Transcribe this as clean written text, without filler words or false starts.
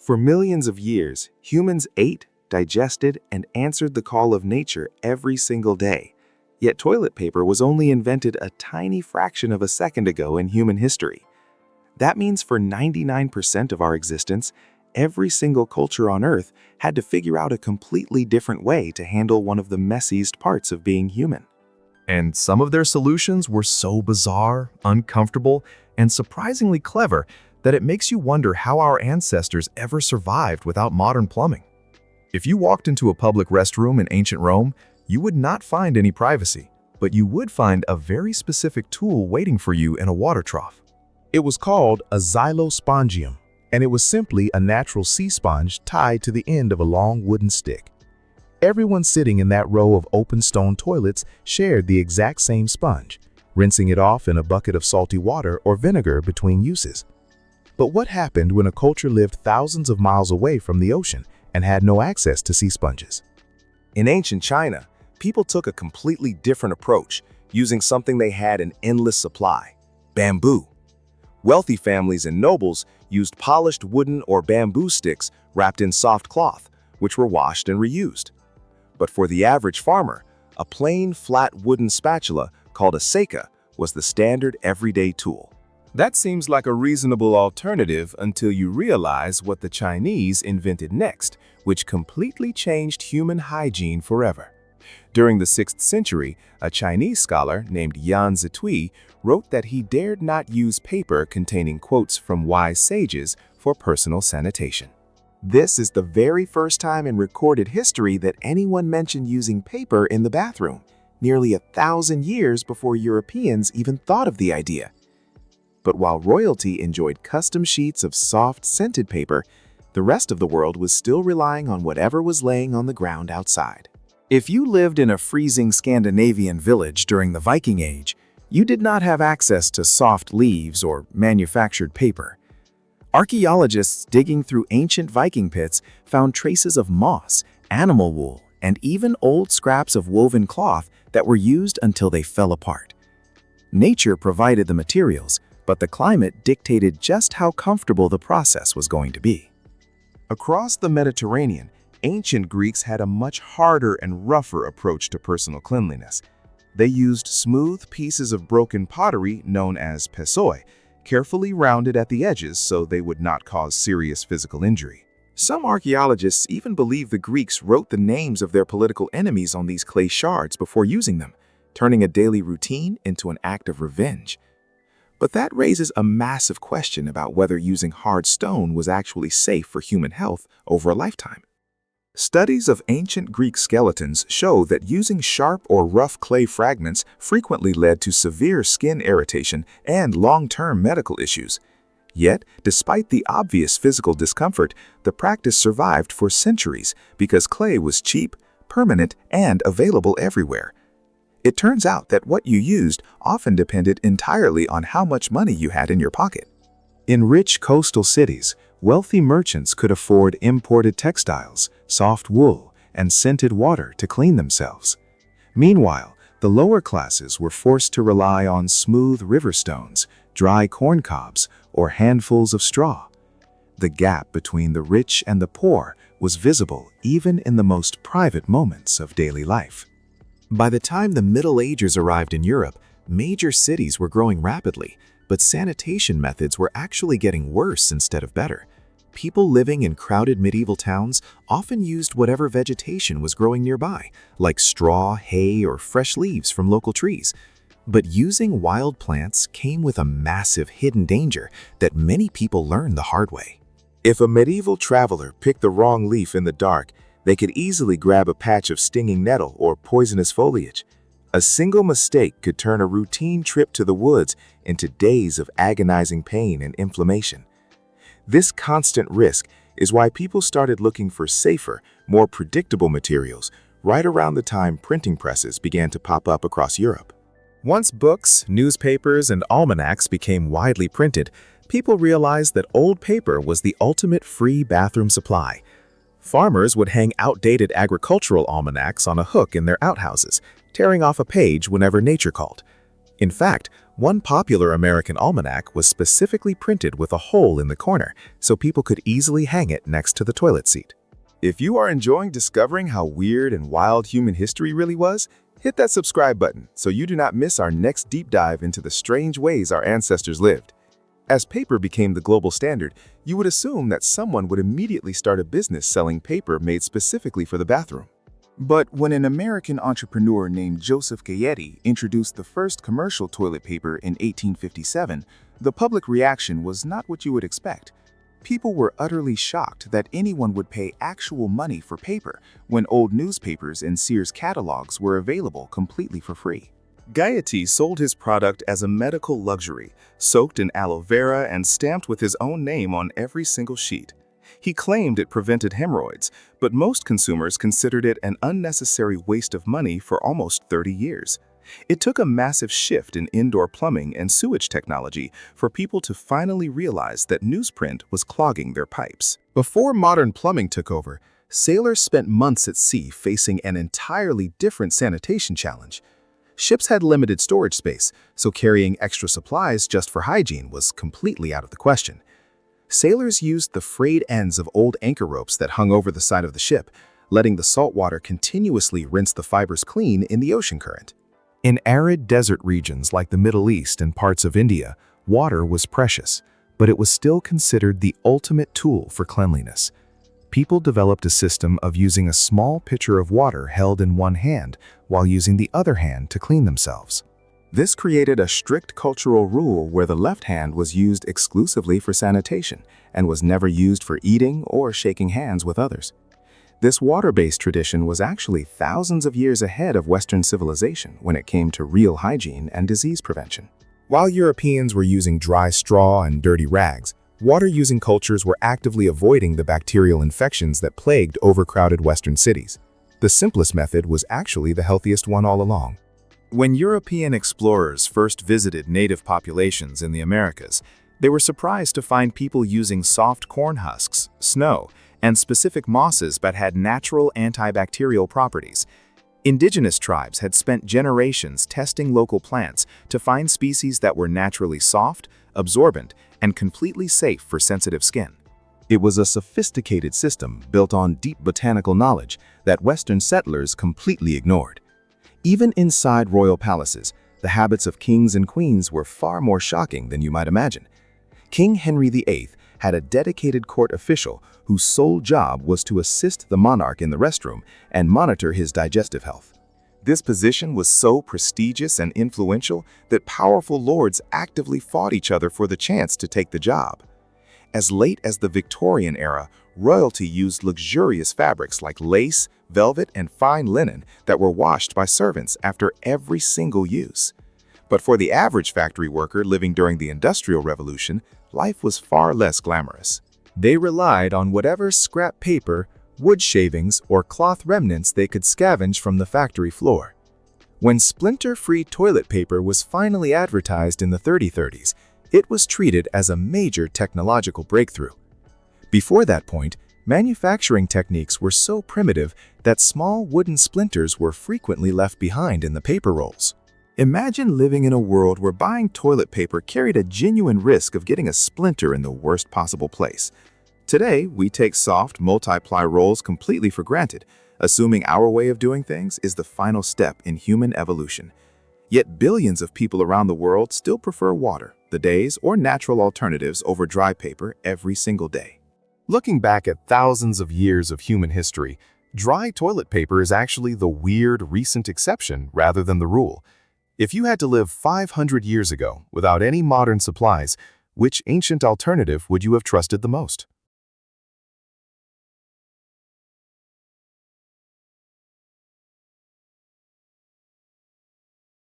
For millions of years, humans ate, digested, and answered the call of nature every single day. Yet toilet paper was only invented a tiny fraction of a second ago in human history. That means for 99% of our existence, every single culture on Earth had to figure out a completely different way to handle one of the messiest parts of being human. And some of their solutions were so bizarre, uncomfortable, and surprisingly clever that it makes you wonder how our ancestors ever survived without modern plumbing. If you walked into a public restroom in ancient Rome, you would not find any privacy, but you would find a very specific tool waiting for you in a water trough. It was called a xylospongium, and it was simply a natural sea sponge tied to the end of a long wooden stick. Everyone sitting in that row of open stone toilets shared the exact same sponge, rinsing it off in a bucket of salty water or vinegar between uses. But what happened when a culture lived thousands of miles away from the ocean and had no access to sea sponges? In ancient China, people took a completely different approach, using something they had in endless supply: bamboo. Wealthy families and nobles used polished wooden or bamboo sticks wrapped in soft cloth, which were washed and reused. But for the average farmer, a plain, flat wooden spatula called a seika was the standard everyday tool. That seems like a reasonable alternative until you realize what the Chinese invented next, which completely changed human hygiene forever. During the 6th century, a Chinese scholar named Yan Zitui wrote that he dared not use paper containing quotes from wise sages for personal sanitation. This is the very first time in recorded history that anyone mentioned using paper in the bathroom, nearly 1,000 years before Europeans even thought of the idea. But while royalty enjoyed custom sheets of soft, scented paper, the rest of the world was still relying on whatever was laying on the ground outside. If you lived in a freezing Scandinavian village during the Viking Age, you did not have access to soft leaves or manufactured paper. Archaeologists digging through ancient Viking pits found traces of moss, animal wool, and even old scraps of woven cloth that were used until they fell apart. Nature provided the materials, but the climate dictated just how comfortable the process was going to be. Across the Mediterranean, ancient Greeks had a much harder and rougher approach to personal cleanliness. They used smooth pieces of broken pottery known as pessoi, carefully rounded at the edges so they would not cause serious physical injury. Some archaeologists even believe the Greeks wrote the names of their political enemies on these clay shards before using them, turning a daily routine into an act of revenge. But that raises a massive question about whether using hard stone was actually safe for human health over a lifetime. Studies of ancient Greek skeletons show that using sharp or rough clay fragments frequently led to severe skin irritation and long-term medical issues. Yet, despite the obvious physical discomfort, the practice survived for centuries because clay was cheap, permanent, and available everywhere. It turns out that what you used often depended entirely on how much money you had in your pocket. In rich coastal cities, wealthy merchants could afford imported textiles, soft wool, and scented water to clean themselves. Meanwhile, the lower classes were forced to rely on smooth river stones, dry corn cobs, or handfuls of straw. The gap between the rich and the poor was visible even in the most private moments of daily life. By the time the Middle Ages arrived in Europe, major cities were growing rapidly, but sanitation methods were actually getting worse instead of better. People living in crowded medieval towns often used whatever vegetation was growing nearby, like straw, hay, or fresh leaves from local trees. But using wild plants came with a massive hidden danger that many people learned the hard way. If a medieval traveler picked the wrong leaf in the dark, they could easily grab a patch of stinging nettle or poisonous foliage. A single mistake could turn a routine trip to the woods into days of agonizing pain and inflammation. This constant risk is why people started looking for safer, more predictable materials right around the time printing presses began to pop up across Europe. Once books, newspapers, and almanacs became widely printed, people realized that old paper was the ultimate free bathroom supply. Farmers would hang outdated agricultural almanacs on a hook in their outhouses, tearing off a page whenever nature called. In fact, one popular American almanac was specifically printed with a hole in the corner so people could easily hang it next to the toilet seat. If you are enjoying discovering how weird and wild human history really was, hit that subscribe button so you do not miss our next deep dive into the strange ways our ancestors lived. As paper became the global standard, you would assume that someone would immediately start a business selling paper made specifically for the bathroom. But when an American entrepreneur named Joseph Cadein introduced the first commercial toilet paper in 1857, the public reaction was not what you would expect. People were utterly shocked that anyone would pay actual money for paper when old newspapers and Sears catalogs were available completely for free. Cadein sold his product as a medical luxury, soaked in aloe vera and stamped with his own name on every single sheet. He claimed it prevented hemorrhoids, but most consumers considered it an unnecessary waste of money for almost 30 years. It took a massive shift in indoor plumbing and sewage technology for people to finally realize that newsprint was clogging their pipes. Before modern plumbing took over, sailors spent months at sea facing an entirely different sanitation challenge. Ships had limited storage space, so carrying extra supplies just for hygiene was completely out of the question. Sailors used the frayed ends of old anchor ropes that hung over the side of the ship, letting the salt water continuously rinse the fibers clean in the ocean current. In arid desert regions like the Middle East and parts of India, water was precious, but it was still considered the ultimate tool for cleanliness. People developed a system of using a small pitcher of water held in one hand while using the other hand to clean themselves. This created a strict cultural rule where the left hand was used exclusively for sanitation and was never used for eating or shaking hands with others. This water-based tradition was actually thousands of years ahead of Western civilization when it came to real hygiene and disease prevention. While Europeans were using dry straw and dirty rags, water-using cultures were actively avoiding the bacterial infections that plagued overcrowded Western cities. The simplest method was actually the healthiest one all along. When European explorers first visited native populations in the Americas, they were surprised to find people using soft corn husks, snow, and specific mosses that had natural antibacterial properties. Indigenous tribes had spent generations testing local plants to find species that were naturally soft, absorbent, and completely safe for sensitive skin. It was a sophisticated system built on deep botanical knowledge that Western settlers completely ignored. Even inside royal palaces, the habits of kings and queens were far more shocking than you might imagine. King Henry VIII had a dedicated court official whose sole job was to assist the monarch in the restroom and monitor his digestive health. This position was so prestigious and influential that powerful lords actively fought each other for the chance to take the job. As late as the Victorian era, royalty used luxurious fabrics like lace, velvet, and fine linen that were washed by servants after every single use. But for the average factory worker living during the Industrial Revolution, life was far less glamorous. They relied on whatever scrap paper, wood shavings, or cloth remnants they could scavenge from the factory floor. When Splinter-Free toilet paper was finally advertised in the 30s, it was treated as a major technological breakthrough. Before that point, manufacturing techniques were so primitive that small wooden splinters were frequently left behind in the paper rolls. Imagine living in a world where buying toilet paper carried a genuine risk of getting a splinter in the worst possible place. Today, we take soft, multi-ply rolls completely for granted, assuming our way of doing things is the final step in human evolution. Yet billions of people around the world still prefer water, the days, or natural alternatives over dry paper every single day. Looking back at thousands of years of human history, dry toilet paper is actually the weird recent exception rather than the rule. If you had to live 500 years ago without any modern supplies, which ancient alternative would you have trusted the most?